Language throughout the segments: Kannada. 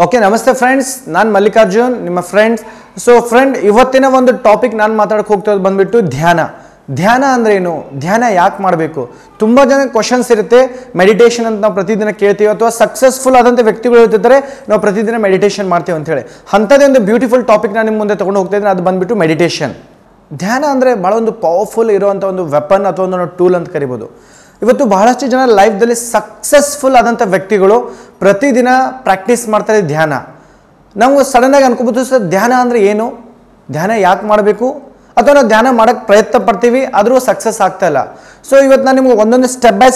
ಓಕೆ ನಮಸ್ತೆ ಫ್ರೆಂಡ್ಸ್, ನಾನು ಮಲ್ಲಿಕಾರ್ಜುನ್ ನಿಮ್ಮ ಫ್ರೆಂಡ್ಸ್. ಸೊ ಫ್ರೆಂಡ್, ಇವತ್ತಿನ ಒಂದು ಟಾಪಿಕ್ ನಾನು ಮಾತಾಡಕ್ಕೆ ಹೋಗ್ತಿರೋದು ಬಂದ್ಬಿಟ್ಟು ಧ್ಯಾನ. ಧ್ಯಾನ ಅಂದ್ರೆ ಏನು, ಧ್ಯಾನ ಯಾಕೆ ಮಾಡಬೇಕು? ತುಂಬ ಜನ ಕ್ವಶನ್ಸ್ ಇರುತ್ತೆ. ಮೆಡಿಟೇಷನ್ ಅಂತ ನಾವು ಪ್ರತಿದಿನ ಕೇಳ್ತೀವಿ, ಅಥವಾ ಸಕ್ಸಸ್ಫುಲ್ ಆದಂಥ ವ್ಯಕ್ತಿಗಳು ಹೇಳ್ತಿದ್ದಾರೆ ನಾವು ಪ್ರತಿದಿನ ಮೆಡಿಟೇಷನ್ ಮಾಡ್ತೀವಿ ಅಂತ ಹೇಳಿ. ಅಂಥದ್ದೇ ಒಂದು ಬ್ಯೂಟಿಫುಲ್ ಟಾಪಿಕ್ ನಾನು ನಿಮ್ಮ ಮುಂದೆ ತೊಗೊಂಡು ಹೋಗ್ತಾ ಇದ್ದೀನಿ, ಅದು ಬಂದ್ಬಿಟ್ಟು ಮೆಡಿಟೇಷನ್. ಧ್ಯಾನ ಅಂದರೆ ಭಾಳ ಒಂದು ಪವರ್ಫುಲ್ ಇರುವಂಥ ಒಂದು ವೆಪನ್ ಅಥವಾ ಒಂದು ಟೂಲ್ ಅಂತ ಕರಿಬೋದು. ಇವತ್ತು ಬಹಳಷ್ಟು ಜನ ಲೈಫ್ದಲ್ಲಿ ಸಕ್ಸಸ್ಫುಲ್ ಆದಂಥ ವ್ಯಕ್ತಿಗಳು ಪ್ರತಿದಿನ ಪ್ರಾಕ್ಟೀಸ್ ಮಾಡ್ತಾರೆ ಧ್ಯಾನ. ನಾವು ಸಡನ್ನಾಗಿ ಅನ್ಕೋಬೋದು, ಸರ್ ಧ್ಯಾನ ಅಂದರೆ ಏನು, ಧ್ಯಾನ ಯಾಕೆ ಮಾಡಬೇಕು, ಅಥವಾ ನಾವು ಧ್ಯಾನ ಮಾಡೋಕ್ಕೆ ಪ್ರಯತ್ನ ಪಡ್ತೀವಿ ಆದರೂ ಸಕ್ಸಸ್ ಆಗ್ತಾ ಇಲ್ಲ. ಸೊ ಇವತ್ತು ನಾನು ನಿಮ್ಗೆ ಒಂದೊಂದು ಸ್ಟೆಪ್ ಬೈ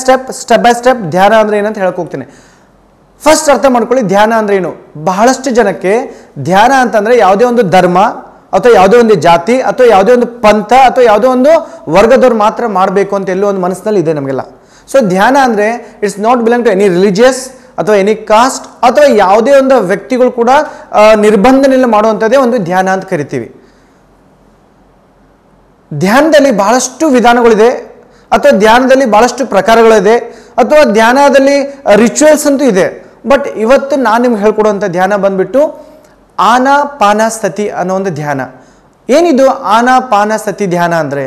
ಸ್ಟೆಪ್ ಧ್ಯಾನ ಅಂದರೆ ಏನಂತ ಹೇಳಕ್ಕೆ ಹೋಗ್ತೀನಿ. ಫಸ್ಟ್ ಅರ್ಥ ಮಾಡ್ಕೊಳ್ಳಿ, ಧ್ಯಾನ ಅಂದರೆ ಏನು. ಬಹಳಷ್ಟು ಜನಕ್ಕೆ ಧ್ಯಾನ ಅಂತಂದರೆ ಯಾವುದೇ ಒಂದು ಧರ್ಮ ಅಥವಾ ಯಾವುದೋ ಒಂದು ಜಾತಿ ಅಥವಾ ಯಾವುದೇ ಒಂದು ಪಂಥ ಅಥವಾ ಯಾವುದೋ ಒಂದು ವರ್ಗದವ್ರು ಮಾತ್ರ ಮಾಡಬೇಕು ಅಂತ ಎಲ್ಲೋ ಒಂದು ಮನಸ್ಸಿನಲ್ಲಿ ಇದೆ ನಮಗೆಲ್ಲ. ಸೊ ಧ್ಯಾನ ಅಂದರೆ it's not belong to any religious ಅಥವಾ ಎನಿ ಕಾಸ್ಟ್ ಅಥವಾ ಯಾವುದೇ ಒಂದು ವ್ಯಕ್ತಿಗಳು ಕೂಡ ನಿರ್ಬಂಧನೆಲ್ಲ ಮಾಡುವಂಥದ್ದೇ ಒಂದು ಧ್ಯಾನ ಅಂತ ಕರಿತೀವಿ. ಧ್ಯಾನದಲ್ಲಿ ಬಹಳಷ್ಟು ವಿಧಾನಗಳಿದೆ, ಅಥವಾ ಧ್ಯಾನದಲ್ಲಿ ಬಹಳಷ್ಟು ಪ್ರಕಾರಗಳಿದೆ, ಅಥವಾ ಧ್ಯಾನದಲ್ಲಿ ರಿಚುವಲ್ಸ್ ಅಂತೂ ಇದೆ. ಬಟ್ ಇವತ್ತು ನಾನು ನಿಮ್ಗೆ ಹೇಳ್ಕೊಡುವಂಥ ಧ್ಯಾನ ಬಂದ್ಬಿಟ್ಟು ಆನಾಪಾನಸತಿ ಅನ್ನೋ ಒಂದು ಧ್ಯಾನ. ಏನಿದು ಆನಾಪಾನಸತಿ ಧ್ಯಾನ ಅಂದರೆ?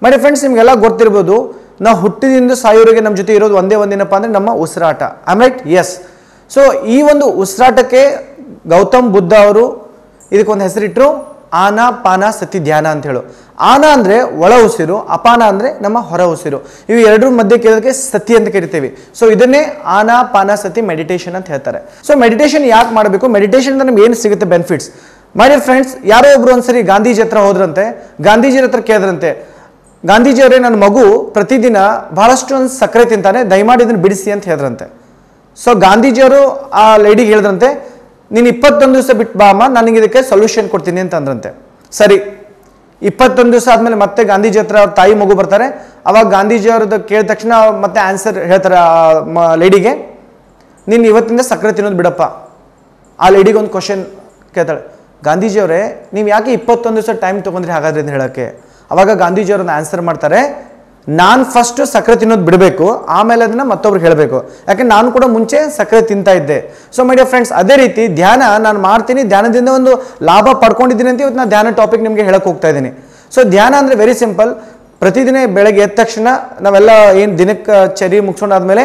ಮೈ ಫ್ರೆಂಡ್ಸ್, ನಿಮಗೆಲ್ಲ ಗೊತ್ತಿರ್ಬೋದು, ನಾವು ಹುಟ್ಟಿದಿಂದ ಸಾಯೋರಿಗೆ ನಮ್ಮ ಜೊತೆ ಇರೋದು ಒಂದೇನಪ್ಪ ಅಂದರೆ ನಮ್ಮ ಉಸಿರಾಟ. I'm right? ಎಸ್. ಸೊ ಈ ಒಂದು ಉಸಿರಾಟಕ್ಕೆ ಗೌತಮ್ ಬುದ್ಧ ಅವರು ಇದಕ್ಕೊಂದು ಹೆಸರಿಟ್ಟರು, ಆನಾಪಾನಸತಿ ಧ್ಯಾನ ಅಂತ ಹೇಳು. ಆನ ಅಂದರೆ ಒಳ ಉಸಿರು, ಅಪಾನ ಅಂದರೆ ನಮ್ಮ ಹೊರ ಉಸಿರು. ಇವು ಎರಡರ ಮಧ್ಯೆ ಕೇಳೋದಕ್ಕೆ ಸತಿ ಅಂತ ಕರಿತೀವಿ. ಸೊ ಇದನ್ನೇ ಆನಾಪಾನಸತಿ ಮೆಡಿಟೇಷನ್ ಅಂತ ಹೇಳ್ತಾರೆ. ಸೊ ಮೆಡಿಟೇಷನ್ ಯಾಕೆ ಮಾಡಬೇಕು, ಮೆಡಿಟೇಷನ್ ನಮ್ಗೆ ಏನು ಸಿಗುತ್ತೆ ಬೆನಿಫಿಟ್ಸ್? ಮೈ ಡಿಯರ್ ಫ್ರೆಂಡ್ಸ್, ಯಾರೋ ಒಬ್ರು ಒಂದ್ಸರಿ ಗಾಂಧೀಜಿ ಹತ್ರ ಹೋದ್ರಂತೆ. ಗಾಂಧೀಜಿ ಹತ್ರ ಕೇಳಿದ್ರಂತೆ, ಗಾಂಧೀಜಿಯವರೇ ನನ್ನ ಮಗು ಪ್ರತಿದಿನ ಬಹಳಷ್ಟು ಒಂದು ಸಕ್ಕರೆ ತಿಂತಾನೆ, ದಯಮಾಡಿ ಇದನ್ನು ಬಿಡಿಸಿ ಅಂತ ಹೇಳಿದ್ರಂತೆ. ಸೊ ಗಾಂಧೀಜಿಯವರು ಆ ಲೇಡಿಗೆ ಹೇಳಿದ್ರಂತೆ, ನೀನು 21 ದಿವಸ ಬಿಟ್ಟು ಬಾ ಅಮ್ಮ, ನನಗೆ ಇದಕ್ಕೆ ಸೊಲ್ಯೂಷನ್ ಕೊಡ್ತೀನಿ ಅಂತ ಅಂದ್ರಂತೆ. ಸರಿ, 21 ದಿವಸ ಆದಮೇಲೆ ಮತ್ತೆ ಗಾಂಧೀಜಿ ಹತ್ರ ಅವ್ರ ತಾಯಿ ಮಗು ಬರ್ತಾರೆ. ಅವಾಗ ಗಾಂಧೀಜಿಯವ್ರದ್ದು ಕೇಳಿದ ತಕ್ಷಣ ಮತ್ತೆ ಆನ್ಸರ್ ಹೇಳ್ತಾರೆ ಲೇಡಿಗೆ, ನೀನು ಇವತ್ತಿಂದ ಸಕ್ಕರೆ ತಿನ್ನೋದು ಬಿಡಪ್ಪ. ಆ ಲೇಡಿಗೆ ಒಂದು ಕ್ವಶನ್ ಕೇಳ್ತಾಳೆ, ಗಾಂಧೀಜಿಯವರೇ ನೀವು ಯಾಕೆ 21 ದಿವಸ ಟೈಮ್ ತೊಗೊಂಡ್ರಿ ಹಾಗಾದ್ರೆ ಅಂತ ಹೇಳೋಕ್ಕೆ? ಅವಾಗ ಗಾಂಧೀಜಿಯವ್ರನ್ನ ಆನ್ಸರ್ ಮಾಡ್ತಾರೆ, ನಾನು ಫಸ್ಟು ಸಕ್ಕರೆ ತಿನ್ನೋದು ಬಿಡಬೇಕು, ಆಮೇಲೆ ಅದನ್ನು ಮತ್ತೊಬ್ರಿಗೆ ಹೇಳಬೇಕು. ಯಾಕೆ ನಾನು ಕೂಡ ಮುಂಚೆ ಸಕ್ಕರೆ ತಿಂತಾ ಇದ್ದೆ. ಸೊ ಮೈ ಡಿಯರ್ ಫ್ರೆಂಡ್ಸ್, ಅದೇ ರೀತಿ ಧ್ಯಾನ ನಾನು ಮಾಡ್ತೀನಿ, ಧ್ಯಾನದಿಂದ ಒಂದು ಲಾಭ ಪಡ್ಕೊಂಡಿದ್ದೀನಿ ಅಂತ ಇವತ್ತು ನಾನು ಧ್ಯಾನ ಟಾಪಿಕ್ ನಿಮಗೆ ಹೇಳಕ್ಕೆ ಹೋಗ್ತಾ ಇದ್ದೀನಿ. ಸೊ ಧ್ಯಾನ ಅಂದರೆ ವೆರಿ ಸಿಂಪಲ್. ಪ್ರತಿದಿನ ಬೆಳಗ್ಗೆ ಎದ್ದ ತಕ್ಷಣ ನಾವೆಲ್ಲ ಏನು ದಿನಕ್ಕೆ ಚರಿ ಮುಗಿಸ್ಕೊಂಡಾದ್ಮೇಲೆ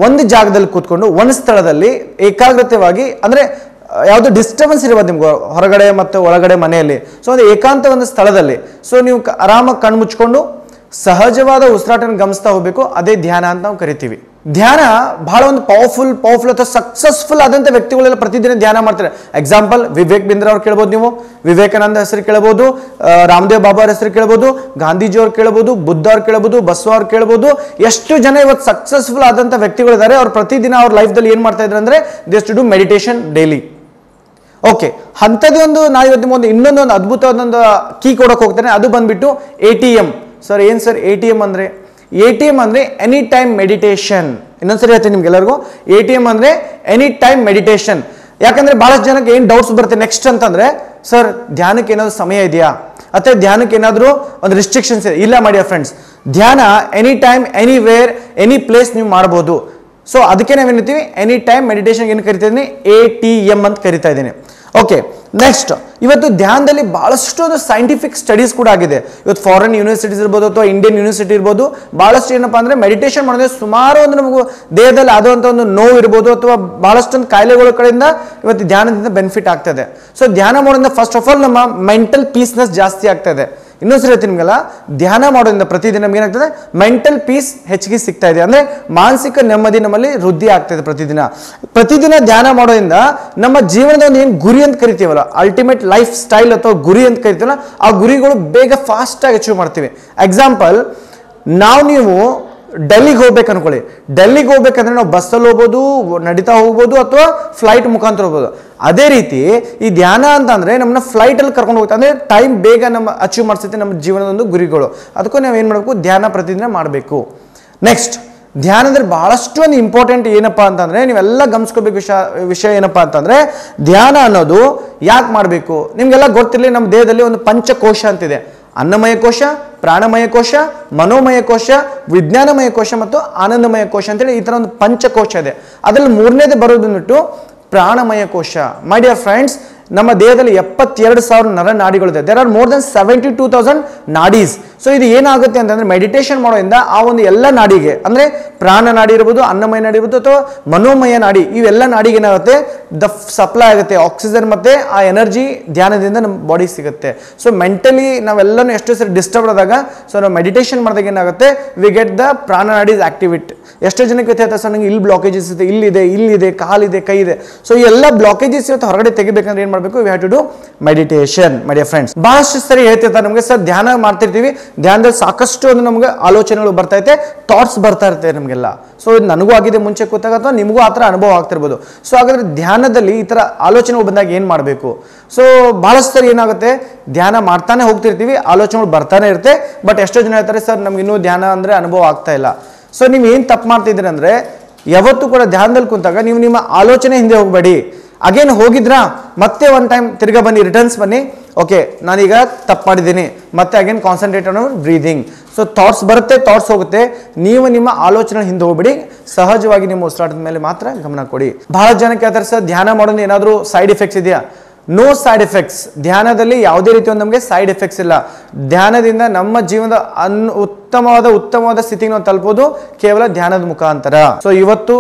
ಒಂದು ಜಾಗದಲ್ಲಿ ಕೂತ್ಕೊಂಡು ಒಂದು ಸ್ಥಳದಲ್ಲಿ ಏಕಾಗ್ರತೆವಾಗಿ, ಅಂದರೆ ಯಾವುದೋ ಡಿಸ್ಟರ್ಬೆನ್ಸ್ ಇರ್ಬೋದು ನಿಮ್ಗೆ ಹೊರಗಡೆ ಮತ್ತು ಒಳಗಡೆ ಮನೆಯಲ್ಲಿ. ಸೊ ಒಂದು ಏಕಾಂತ ಒಂದು ಸ್ಥಳದಲ್ಲಿ ಸೊ ನೀವು ಆರಾಮಾಗಿ ಕಣ್ಣು ಮುಚ್ಕೊಂಡು ಸಹಜವಾದ ಉಸಿರಾಟನ ಗಮನಿಸ್ತಾ ಹೋಗಬೇಕು. ಅದೇ ಧ್ಯಾನ ಅಂತ ನಾವು ಕರಿತೀವಿ. ಧ್ಯಾನ ಬಹಳ ಒಂದು ಪವರ್ಫುಲ್ ಅಥವಾ ಸಕ್ಸಸ್ಫುಲ್ ಆದಂಥ ವ್ಯಕ್ತಿಗಳೆಲ್ಲ ಪ್ರತಿದಿನ ಧ್ಯಾನ ಮಾಡ್ತಾರೆ. ಎಕ್ಸಾಂಪಲ್, ವಿವೇಕ್ ಬಿಂದ್ರ ಅವ್ರು ಕೇಳ್ಬೋದು, ನೀವು ವಿವೇಕಾನಂದ ಹೆಸರು ಕೇಳ್ಬೋದು, ರಾಮದೇವ್ ಬಾಬಾ ಅವ್ರ ಹೆಸರು ಕೇಳ್ಬೋದು, ಗಾಂಧೀಜಿ ಅವ್ರು ಕೇಳ್ಬೋದು, ಬುದ್ಧ ಅವ್ರು ಕೇಳ್ಬೋದು, ಬಸವ ಅವ್ರು ಕೇಳ್ಬೋದು. ಎಷ್ಟು ಜನ ಇವತ್ತು ಸಕ್ಸಸ್ಫುಲ್ ಆದಂಥ ವ್ಯಕ್ತಿಗಳಿದ್ದಾರೆ. ಅವ್ರು ಪ್ರತಿದಿನ ಅವ್ರ ಲೈಫ್ದಲ್ಲಿ ಏನು ಮಾಡ್ತಾ ಇದ್ದಾರೆ ಅಂದರೆ they to do meditation daily. Okay, ಅಂಥದ್ದು ಒಂದು ನಾವು ಇವತ್ತು ಇನ್ನೊಂದು ಅದ್ಭುತವಾದೊಂದು ಕೀ ಕೊಡೋಕೆ ಹೋಗ್ತಾನೆ, ಅದು ಬಂದ್ಬಿಟ್ಟು ATM. ಸರ್ ಏನು ಸರ್ ATM ಅಂದರೆ? ATM ಅಂದರೆ ಎನಿ ಟೈಮ್ ಮೆಡಿಟೇಷನ್. ಇನ್ನೊಂದ್ಸರಿ ಹೇಳ್ತೀನಿ ನಿಮ್ಗೆಲ್ಲರಿಗೂ, ATM ಅಂದರೆ ಎನಿ ಟೈಮ್ ಮೆಡಿಟೇಷನ್. ಯಾಕಂದರೆ ಭಾಳಷ್ಟು ಜನಕ್ಕೆ ಏನು ಡೌಟ್ಸ್ ಬರುತ್ತೆ ನೆಕ್ಸ್ಟ್ ಅಂತಂದರೆ, ಸರ್ ಧ್ಯಾನಕ್ಕೆ ಏನಾದರೂ ಸಮಯ ಇದೆಯಾ, ಅಥವಾ ಧ್ಯಾನಕ್ಕೆ ಏನಾದರೂ ಒಂದು ರಿಸ್ಟ್ರಿಕ್ಷನ್ಸ್ ಇದೆ? ಇಲ್ಲ ಮಾಡಿ ಫ್ರೆಂಡ್ಸ್, ಧ್ಯಾನ any time anywhere any place ನೀವು ಮಾಡ್ಬೋದು. ಸೊ ಅದಕ್ಕೆ ನಾವೇನಿರ್ತೀವಿ ಎನಿ ಟೈಮ್ ಮೆಡಿಟೇಷನ್ ಏನು ಕರಿತಾ ಇದ್ದೀನಿ, ATM ಅಂತ ಕರಿತಾ ಇದ್ದೀನಿ. ಓಕೆ, ನೆಕ್ಸ್ಟ್, ಇವತ್ತು ಧ್ಯಾನದಲ್ಲಿ ಬಹಳಷ್ಟು ಒಂದು ಸೈಂಟಿಫಿಕ್ ಸ್ಟಡೀಸ್ ಕೂಡ ಆಗಿದೆ. ಇವತ್ತು ಫಾರಿನ್ ಯೂನಿವರ್ಸಿಟೀಸ್ ಇರ್ಬೋದು ಅಥವಾ ಇಂಡಿಯನ್ ಯೂನಿವರ್ಸಿಟಿ ಇರ್ಬೋದು, ಬಹಳಷ್ಟು ಏನಪ್ಪಾ ಅಂದರೆ ಮೆಡಿಟೇಷನ್ ಮಾಡಿದ್ರೆ ಸುಮಾರು ಒಂದು ನಮಗೂ ದೇಹದಲ್ಲಿ ಆದಂಥ ಒಂದು ನೋವು ಇರ್ಬೋದು ಅಥವಾ ಬಹಳಷ್ಟೊಂದು ಕಾಯಿಲೆಗಳ ಕಡೆಯಿಂದ ಇವತ್ತು ಧ್ಯಾನದಿಂದ ಬೆನಿಫಿಟ್ ಆಗ್ತದೆ. ಸೊ ಧ್ಯಾನ ಮಾಡೋದ್ರಿಂದ ಫಸ್ಟ್ ಆಫ್ ಆಲ್ ನಮ್ಮ ಮೆಂಟಲ್ ಪೀಸ್ನೆಸ್ ಜಾಸ್ತಿ ಆಗ್ತದೆ. ಇನ್ನೊಂದ್ಸರಿ ಹೇಳ್ತೀನಿ ನಿಮಗೆಲ್ಲ, ಧ್ಯಾನ ಮಾಡೋದ್ರಿಂದ ಪ್ರತಿದಿನ ನಮ್ಗೆ ಏನಾಗ್ತದೆ, ಮೆಂಟಲ್ ಪೀಸ್ ಹೆಚ್ಚಿಗೆ ಸಿಗ್ತಾ ಇದೆ. ಅಂದರೆ ಮಾನಸಿಕ ನೆಮ್ಮದಿ ನಮ್ಮಲ್ಲಿ ವೃದ್ಧಿ ಆಗ್ತದೆ. ಪ್ರತಿದಿನ ಧ್ಯಾನ ಮಾಡೋದ್ರಿಂದ ನಮ್ಮ ಜೀವನದ ಒಂದು ಏನು ಗುರಿ ಅಂತ ಕರಿತೀವಲ್ಲ, ಅಲ್ಟಿಮೇಟ್ ಲೈಫ್ ಸ್ಟೈಲ್ ಅಥವಾ ಗುರಿ ಅಂತ ಕರಿತೀವಲ್ಲ, ಆ ಗುರಿಗಳು ಬೇಗ ಫಾಸ್ಟಾಗಿ ಅಚೀವ್ ಮಾಡ್ತೀವಿ. ಎಕ್ಸಾಂಪಲ್, ನೀವು ಡೆಲ್ಲಿಗೆ ಹೋಗ್ಬೇಕು ಅನ್ಕೊಳ್ಳಿ. ಡೆಲ್ಲಿಗೆ ಹೋಗ್ಬೇಕಂದ್ರೆ ನಾವು ಬಸ್ಸಲ್ಲಿ ಹೋಗ್ಬೋದು, ನಡೀತಾ ಹೋಗ್ಬೋದು, ಅಥವಾ ಫ್ಲೈಟ್ ಮುಖಾಂತರ ಹೋಗ್ಬೋದು. ಅದೇ ರೀತಿ ಈ ಧ್ಯಾನ ಅಂತಂದರೆ ನಮ್ಮನ್ನ ಫ್ಲೈಟಲ್ಲಿ ಕರ್ಕೊಂಡು ಹೋಗುತ್ತೆ. ಅಂದರೆ ಟೈಮ್ ಬೇಗ ನಮ್ಮ ಅಚೀವ್ ಮಾಡಿಸುತ್ತೆ ನಮ್ಮ ಜೀವನದ ಒಂದು ಗುರಿಗಳು. ಅದಕ್ಕೂ ನಾವು ಏನು ಮಾಡಬೇಕು, ಧ್ಯಾನ ಪ್ರತಿದಿನ ಮಾಡಬೇಕು. ನೆಕ್ಸ್ಟ್, ಧ್ಯಾನದಲ್ಲಿ ಬಹಳಷ್ಟು ಒಂದು ಇಂಪಾರ್ಟೆಂಟ್ ಏನಪ್ಪ ಅಂತಂದರೆ, ನೀವೆಲ್ಲ ಗಮನಿಸ್ಕೋಬೇಕು ವಿಷಯ ಏನಪ್ಪ ಅಂತಂದರೆ, ಧ್ಯಾನ ಅನ್ನೋದು ಯಾಕೆ ಮಾಡಬೇಕು ನಿಮಗೆಲ್ಲ ಗೊತ್ತಿರಲಿ. ನಮ್ಮ ದೇಹದಲ್ಲಿ ಒಂದು ಪಂಚಕೋಶ ಅಂತಿದೆ. ಅನ್ನಮಯ ಕೋಶ, ಪ್ರಾಣಮಯ ಕೋಶ, ಮನೋಮಯ ಕೋಶ, ವಿಜ್ಞಾನಮಯ ಕೋಶ ಮತ್ತು ಆನಂದಮಯ ಕೋಶ ಅಂತೇಳಿ ಈ ಥರ ಒಂದು ಪಂಚಕೋಶ ಇದೆ. ಅದರಲ್ಲಿ ಮೂರನೇದು ಬರೋದು ಬಂದ್ಬಿಟ್ಟು ಪ್ರಾಣಮಯ ಕೋಶ. ಮೈ ಡಿಯರ್ ಫ್ರೆಂಡ್ಸ್, ನಮ್ಮ ದೇಹದಲ್ಲಿ 72,000 ನರನಾಡಿಗಳಿದೆ. ದೇರ್ ಆರ್ ಮೋರ್ ದನ್ 72,000 ನಾಡೀಸ್. ಸೊ ಇದು ಏನಾಗುತ್ತೆ ಅಂತಂದ್ರೆ ಮೆಡಿಟೇಷನ್ ಮಾಡೋದ್ರಿಂದ ಆ ಒಂದು ಎಲ್ಲ ನಾಡಿಗೆ, ಅಂದ್ರೆ ಪ್ರಾಣ ನಾಡಿ ಇರ್ಬೋದು, ಅನ್ನಮಯ ನಾಡಿ ಇರ್ಬೋದು, ಅಥವಾ ಮನೋಮಯ ನಾಡಿ, ಇವೆಲ್ಲ ನಾಡಿಗೆ ಏನಾಗುತ್ತೆ, ದ ಸಪ್ಲೈ ಆಗುತ್ತೆ ಆಕ್ಸಿಜನ್ ಮತ್ತೆ ಆ ಎನರ್ಜಿ ಧ್ಯಾನದಿಂದ ನಮ್ಮ ಬಾಡಿ ಸಿಗುತ್ತೆ. ಸೊ ಮೆಂಟಲಿ ನಾವೆಲ್ಲನೂ ಎಷ್ಟೋ ಸರಿ ಡಿಸ್ಟರ್ಬ್ ಆದಾಗ, ಸೊ ನಾವು ಮೆಡಿಟೇಷನ್ ಮಾಡಿದಾಗ ಏನಾಗುತ್ತೆ, ವಿ ಗೆಟ್ ದ ಪ್ರಾಣ ನಾಡೀಸ್ ಆಕ್ಟಿವೇಟ್. ಎಷ್ಟೋ ಜನಕ್ಕೆ ಗೊತ್ತಾಯ್ತಾ ಸರ್, ನಂಗೆ ಇಲ್ಲಿ ಬ್ಲಾಕೇಜಸ್ ಇದೆ, ಇಲ್ಲಿದೆ, ಕಾಲಿದೆ, ಕೈ ಇದೆ. ಸೊ ಈ ಎಲ್ಲ ಬ್ಲಾಕೇಜಸ್ ಇವತ್ತು ಹೊರಗಡೆ ತೆಗಿಬೇಕಂದ್ರೆ ಏನ್ ಮಾಡಬೇಕು, we have to do meditation. My dear friends, ಬಹಳಷ್ಟು ಸರಿ ಹೇಳ್ತಿರ್ತಾರೆ ನಮಗೆ, ಸರ್ ಧ್ಯಾನ ಮಾಡ್ತಿರ್ತೀವಿ, ಧ್ಯಾನದಲ್ಲಿ ಸಾಕಷ್ಟು ಒಂದು ನಮಗೆ ಆಲೋಚನೆಗಳು ಬರ್ತಾ ಇದೆ, ಥಾಟ್ಸ್ ಬರ್ತಾ ಇರ್ತವೆ ನಮಗೆಲ್ಲ. ಸೊ ಇದು ನನಗೂ ಆಗಿದೆ ಮುಂಚೆ ಕೂತಾಗ, ಅಥವಾ ನಿಮಗೂ ಆ ಥರ ಅನುಭವ ಆಗ್ತಿರ್ಬೋದು. ಸೊ ಹಾಗಾದ್ರೆ ಧ್ಯಾನದಲ್ಲಿ ಈ ಥರ ಆಲೋಚನೆಗಳು ಬಂದಾಗ ಏನು ಮಾಡಬೇಕು? ಸೊ ಬಹಳಷ್ಟು ಸರಿ ಏನಾಗುತ್ತೆ, ಧ್ಯಾನ ಮಾಡ್ತಾನೆ ಹೋಗ್ತಿರ್ತೀವಿ, ಆಲೋಚನೆಗಳು ಬರ್ತಾನೆ ಇರುತ್ತೆ. ಬಟ್ ಎಷ್ಟೋ ಜನ ಹೇಳ್ತಾರೆ, ಸರ್ ನಮ್ಗೆ ಇನ್ನೂ ಧ್ಯಾನ ಅಂದರೆ ಅನುಭವ ಆಗ್ತಾ ಇಲ್ಲ. ಸೊ ನೀವು ಏನು ತಪ್ಪು ಮಾಡ್ತಿದ್ದೀರಿ ಅಂದರೆ, ಯಾವತ್ತೂ ಕೂಡ ಧ್ಯಾನದಲ್ಲಿ ಕುಂತಾಗ ನೀವು ನಿಮ್ಮ ಆಲೋಚನೆ ಹಿಂದೆ ಹೋಗಬೇಡಿ. ಅಗೇನ್ ಹೋಗಿದ್ರಾ, ಮತ್ತೆ ಒನ್ ಟೈಮ್ ತಿರ್ಗಾ ಬನ್ನಿ, ರಿಟರ್ನ್ಸ್ ಬನ್ನಿ, ಓಕೆ ನಾನೀಗ ತಪ್ಪು ಮಾಡಿದ್ದೀನಿ, ಮತ್ತೆ again concentrate on breathing. So thoughts ಬರುತ್ತೆ, ಥಾಟ್ಸ್ ಹೋಗುತ್ತೆ, ನೀವು ನಿಮ್ಮ ಆಲೋಚನೆ ಹಿಂದೆ ಹೋಗ್ಬಿಡಿ, ಸಹಜವಾಗಿ ನಿಮ್ಮ ಉಸಿರಾಟದ ಮೇಲೆ ಮಾತ್ರ ಗಮನ ಕೊಡಿ. ಬಹಳ ಜನಕ್ಕೆ ಹೇಳ್ತಾರೆ, ಸರ್ ಧ್ಯಾನ ಮಾಡೋದು ಏನಾದರೂ ಸೈಡ್ ಎಫೆಕ್ಟ್ಸ್ ಇದೆಯಾ? No side effects. ಧ್ಯಾನದಲ್ಲಿ ಯಾವುದೇ ರೀತಿ ಒಂದು ನಮಗೆ ಸೈಡ್ ಎಫೆಕ್ಟ್ಸ್ ಇಲ್ಲ. ಧ್ಯಾನದಿಂದ ನಮ್ಮ ಜೀವನದ ಉತ್ತಮವಾದ ಸ್ಥಿತಿಗೆ ನಾವು ತಲುಪೋದು ಕೇವಲ ಧ್ಯಾನದ ಮುಖಾಂತರ. ಸೊ ಇವತ್ತು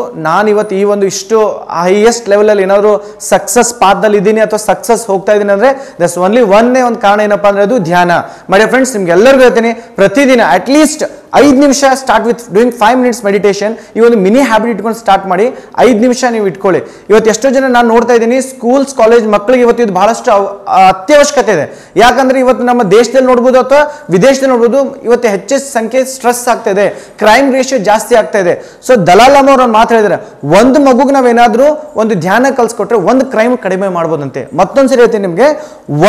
ಈ ಒಂದು ಇಷ್ಟು ಹೈಯೆಸ್ಟ್ ಲೆವೆಲ್ ಅಲ್ಲಿ ಏನಾದ್ರು ಸಕ್ಸಸ್ ಪಾತ್ದಲ್ಲಿ ಇದ್ದೀನಿ ಅಥವಾ ಸಕ್ಸಸ್ ಹೋಗ್ತಾ ಇದ್ದೀನಿ ಅಂದ್ರೆ ದಟ್ಸ್ ಓನ್ಲಿ ಒಂದು ಕಾರಣ ಏನಪ್ಪಾ ಅಂದ್ರೆ ಅದು ಧ್ಯಾನ. ಮೈ ಡಿಯರ್ ಫ್ರೆಂಡ್ಸ್, ನಿಮ್ಗೆ ಎಲ್ಲರಿಗೂ ಹೇಳ್ತೀನಿ, ಪ್ರತಿದಿನ ಅಟ್ಲೀಸ್ಟ್ 5 ನಿಮಿಷ start with doing 5 minutes meditation. ಈ ಒಂದು ಮಿನಿ ಹ್ಯಾಬಿಟ್ ಇಟ್ಕೊಂಡು ಸ್ಟಾರ್ಟ್ ಮಾಡಿ, 5 ನಿಮಿಷ ನೀವು ಇಟ್ಕೊಳ್ಳಿ. ಇವತ್ತು ಎಷ್ಟೋ ಜನ ನಾನು ನೋಡ್ತಾ ಇದ್ದೀನಿ, ಸ್ಕೂಲ್ಸ್ ಕಾಲೇಜ್ ಮಕ್ಕಳಿಗೆ ಇವತ್ತು ಇದು ಬಹಳಷ್ಟು ಅತ್ಯವಶ್ಯಕತೆ ಇದೆ. ಯಾಕಂದ್ರೆ ಇವತ್ತು ನಮ್ಮ ದೇಶದಲ್ಲಿ ನೋಡ್ಬೋದು ಅಥವಾ ವಿದೇಶದಲ್ಲಿ ನೋಡ್ಬೋದು, ಇವತ್ತು ಹೆಚ್ಚು ಸಂಖ್ಯೆ ಸ್ಟ್ರೆಸ್ ಆಗ್ತಾ ಇದೆ, ಕ್ರೈಮ್ ರೇಷಿಯೋ ಜಾಸ್ತಿ ಆಗ್ತಾ ಇದೆ. ಸೊ ದಲಾಲ್ ಅಮ್ಮ ಅವ್ರು ಮಾತು ಹೇಳಿದ್ರೆ, ಒಂದು ಮಗುಗೆ ನಾವೇನಾದ್ರೂ ಒಂದು ಧ್ಯಾನ ಕಲ್ಸ್ಕೊಟ್ರೆ ಒಂದು ಕ್ರೈಮ್ ಕಡಿಮೆ ಮಾಡ್ಬೋದಂತೆ. ಮತ್ತೊಂದ್ಸರಿ ಹೇಳ್ತೀನಿ ನಿಮ್ಗೆ,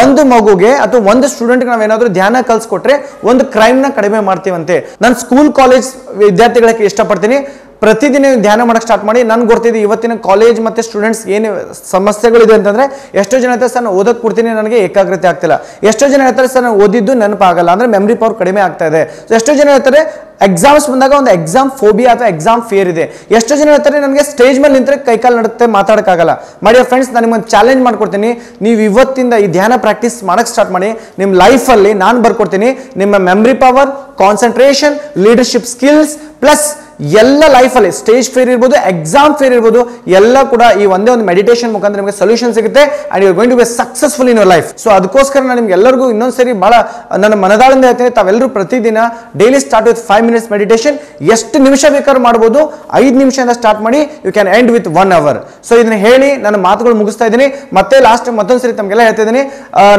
ಒಂದು ಮಗುಗೆ ಅಥವಾ ಒಂದು ಸ್ಟೂಡೆಂಟ್ಗೆ ನಾವೇನಾದ್ರೂ ಧ್ಯಾನ ಕಲ್ಸ್ಕೊಟ್ರೆ ಒಂದು ಕ್ರೈಮ್ ನ ಕಡಿಮೆ ಮಾಡ್ತೀವಂತೆ. ನಾನು ಸ್ಕೂಲ್ ಕಾಲೇಜ್ ವಿದ್ಯಾರ್ಥಿಗಳಿಗೆ ಇಷ್ಟಪಡ್ತೀನಿ, ಪ್ರತಿದಿನ ಧ್ಯಾನ ಮಾಡಕ್ಕೆ ಸ್ಟಾರ್ಟ್ ಮಾಡಿ. ನನ್ಗೆ ಗೊತ್ತಿದೆ ಇವತ್ತಿನ ಕಾಲೇಜ್ ಮತ್ತೆ ಸ್ಟೂಡೆಂಟ್ಸ್ ಏನು ಸಮಸ್ಯೆಗಳಿದೆ ಅಂತಂದ್ರೆ, ಎಷ್ಟೋ ಜನ ಹೇಳ್ತಾರೆ, ಸರ್ ನಾನು ಓದಕ್ಕೆ ಕೊಡ್ತೀನಿ, ನನಗೆ ಏಕಾಗ್ರತೆ ಆಗ್ತಿಲ್ಲ. ಎಷ್ಟೋ ಜನ ಹೇಳ್ತಾರೆ, ಸರ್ ನಾನು ಓದಿದ್ದು ನೆನಪಾಗಲ್ಲ, ಅಂದ್ರೆ ಮೆಮರಿ ಪವರ್ ಕಡಿಮೆ ಆಗ್ತಾ ಇದೆ. ಎಷ್ಟೋ ಜನ ಹೇಳ್ತಾರೆ, ಎಕ್ಸಾಮ್ಸ್ ಬಂದಾಗ ಒಂದು ಎಕ್ಸಾಮ್ ಫೋಬಿಯಾ ಅಥವಾ ಎಕ್ಸಾಮ್ ಫಿಯರ್ ಇದೆ. ಎಷ್ಟೋ ಜನ ಹೇಳ್ತಾರೆ, ನನಗೆ ಸ್ಟೇಜ್ ಮೇಲೆ ನಿಂತರೆ ಕೈಕಾಲು ನಡುತ್ತೆ, ಮಾತಾಡೋಕ್ಕಾಗಲ್ಲ. ಮೈ ಡಿಯರ್ ಫ್ರೆಂಡ್ಸ್, ನಾನು ನಿಮ್ಮನ್ನು ಚಾಲೆಂಜ್ ಮಾಡ್ಕೊಡ್ತೀನಿ, ನೀವು ಇವತ್ತಿಂದ ಈ ಧ್ಯಾನ ಪ್ರಾಕ್ಟೀಸ್ ಮಾಡಕ್ಕೆ ಸ್ಟಾರ್ಟ್ ಮಾಡಿ. ನಿಮ್ಮ ಲೈಫಲ್ಲಿ ನಾನು ಬರ್ಕೊಡ್ತೀನಿ, ನಿಮ್ಮ memory power, concentration, leadership skills plus ಎಲ್ಲ ಲೈಫಲ್ಲಿ ಸ್ಟೇಜ್ ಫೇರ್ ಇರ್ಬೋದು, ಎಕ್ಸಾಮ್ ಫೇರ್ ಇರ್ಬೋದು, ಎಲ್ಲ ಕೂಡ ಈ ಒಂದೇ ಒಂದು ಮೆಡಿಟೇಷನ್ ಮುಖಾಂತರ ನಿಮಗೆ ಸೊಲ್ಯೂಷನ್ ಸಿಗುತ್ತೆ and you are going to be successful in your life. So ಅದಕ್ಕೋಸ್ಕರ ನಾನು ನಿಮ್ಗೆ ಎಲ್ಲರಿಗೂ ಇನ್ನೊಂದ್ಸರಿ ಬಹಳ ನನ್ನ ಮನದಾಳದಿಂದ ಹೇಳ್ತೀನಿ, ತಾವೆಲ್ಲರೂ ಪ್ರತಿದಿನ daily start with 5 minutes meditation. ಎಷ್ಟು ನಿಮಿಷ ಬೇಕಾದ್ರೂ ಮಾಡ್ಬೋದು, 5 ನಿಮಿಷದಿಂದ ಸ್ಟಾರ್ಟ್ ಮಾಡಿ, you can end with 1 hour. So ಇದನ್ನ ಹೇಳಿ ನನ್ನ ಮಾತುಗಳು ಮುಗಿಸ್ತಾ ಇದ್ದೀನಿ. ಮತ್ತೆ ಲಾಸ್ಟ್ ಮತ್ತೊಂದ್ಸರಿ ತಮಗೆಲ್ಲ ಹೇಳ್ತಾ ಇದ್ದೀನಿ,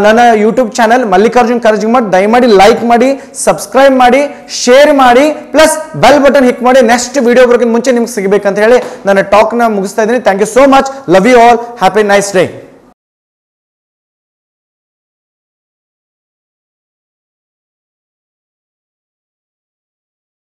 ನನ್ನ ಯೂಟ್ಯೂಬ್ ಚಾನಲ್ ಮಲ್ಲಿಕಾರ್ಜುನ್ ಕರಜಗಿಮಠ್ ದಯಮಾಡಿ ಲೈಕ್ ಮಾಡಿ, ಸಬ್ಸ್ಕ್ರೈಬ್ ಮಾಡಿ, ಶೇರ್ ಮಾಡಿ, ಪ್ಲಸ್ ಬೆಲ್ ಬಟನ್ ಹಿಕ್ ಮಾಡಿ. ನೆಕ್ಸ್ಟ್ ವಿಡಿಯೋ ಬರೋಕ್ಕಿಂತ ಮುಂಚೆ ನಿಮ್ಗೆ ಸಿಗಬೇಕಂತ ಹೇಳಿ ನನ್ನ ಟಾಕ್ ನ ಮುಗಿಸ್ತಾ ಇದ್ದೀನಿ. Thank you so much. Love you all. Happy nice day.